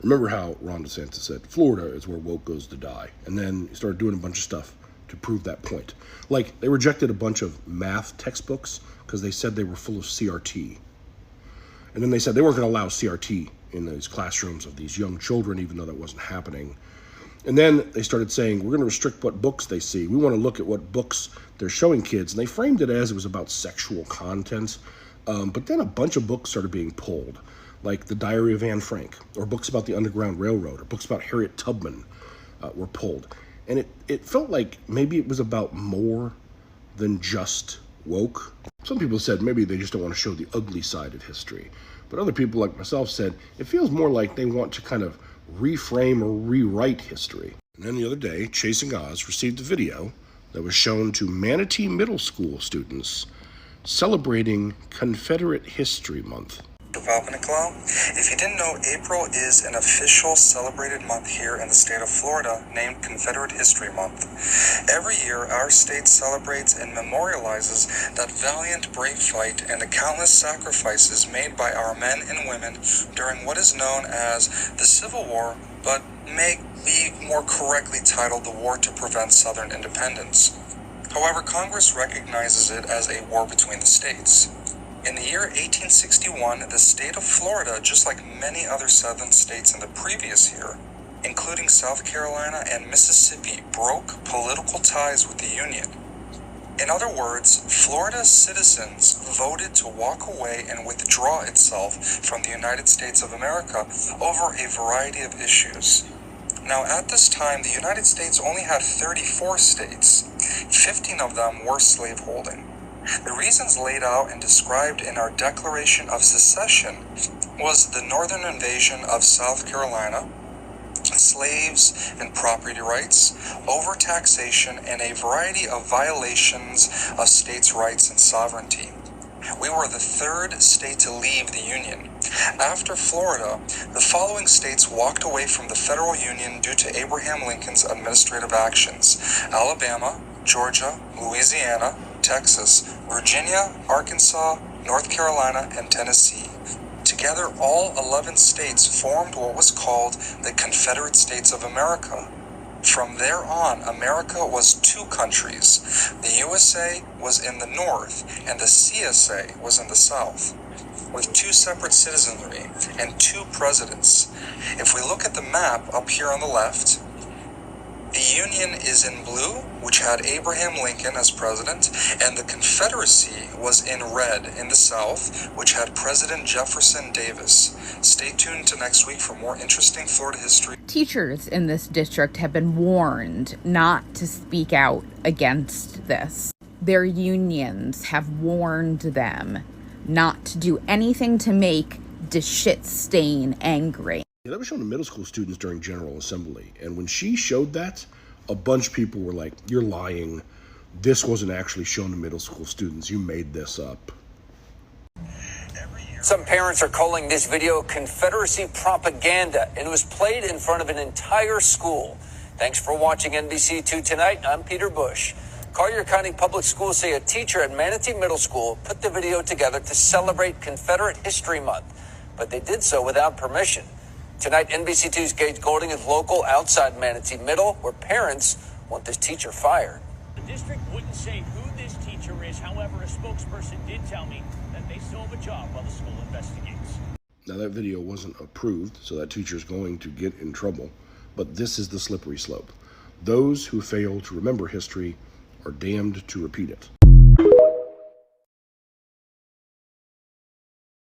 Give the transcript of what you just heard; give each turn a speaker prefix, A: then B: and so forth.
A: Remember how Ron DeSantis said, Florida is where woke goes to die. And then he started doing a bunch of stuff to prove that point. Like, they rejected a bunch of math textbooks because they said they were full of CRT. And then they said they weren't going to allow CRT in these classrooms of these young children, even though that wasn't happening. And then they started saying, we're going to restrict what books they see. We want to look at what books they're showing kids. And they framed it as it was about sexual content. But then a bunch of books started being pulled, like The Diary of Anne Frank, or books about the Underground Railroad, or books about Harriet Tubman were pulled. And it felt like maybe it was about more than just woke. Some people said maybe they just don't want to show the ugly side of history. But other people like myself said it feels more like they want to kind of reframe or rewrite history. And then the other day, Chasing Oz received a video that was shown to Manatee Middle School students celebrating Confederate History Month.
B: If you didn't know, April is an official celebrated month here in the state of Florida named Confederate History Month. Every year, our state celebrates and memorializes that valiant, brave fight and the countless sacrifices made by our men and women during what is known as the Civil War, but may be more correctly titled the War to Prevent Southern Independence. However, Congress recognizes it as a war between the states. In the year 1861, the state of Florida, just like many other southern states in the previous year, including South Carolina and Mississippi, broke political ties with the Union. In other words, Florida's citizens voted to walk away and withdraw itself from the United States of America over a variety of issues. Now, at this time, the United States only had 34 states. 15 of them were slaveholding. The reasons laid out and described in our Declaration of Secession was the northern invasion of South Carolina, slaves and property rights, overtaxation, and a variety of violations of states' rights and sovereignty. We were the third state to leave the Union. After Florida, the following states walked away from the federal union due to Abraham Lincoln's administrative actions: Alabama, Georgia, Louisiana, Texas, Virginia, Arkansas, North Carolina, and Tennessee. Together, all 11 states formed what was called the Confederate States of America. From there on, America was two countries. The USA was in the north, and the CSA was in the south, with two separate citizenry and two presidents. If we look at the map up here on the left, the Union is in blue, which had Abraham Lincoln as president, and the Confederacy was in red in the South, which had President Jefferson Davis. Stay tuned to next week for more interesting Florida history.
C: Teachers in this district have been warned not to speak out against this. Their unions have warned them not to do anything to make DeShit Stain angry.
A: Yeah, that was shown to middle school students during General Assembly. And when she showed that, a bunch of people were like, you're lying. This wasn't actually shown to middle school students. You made this up.
D: Some parents are calling this video Confederacy propaganda, and it was played in front of an entire school. Thanks for watching NBC2 Tonight. I'm Peter Bush. Collier County Public Schools say a teacher at Manatee Middle School put the video together to celebrate Confederate History Month, but they did so without permission. Tonight, NBC2's Gage Golding is local outside Manatee Middle, where parents want this teacher fired.
E: The district wouldn't say who this teacher is. However, a spokesperson did tell me that they still have a job while the school investigates.
A: Now, that video wasn't approved, so that teacher's going to get in trouble. But this is the slippery slope. Those who fail to remember history are damned to repeat it.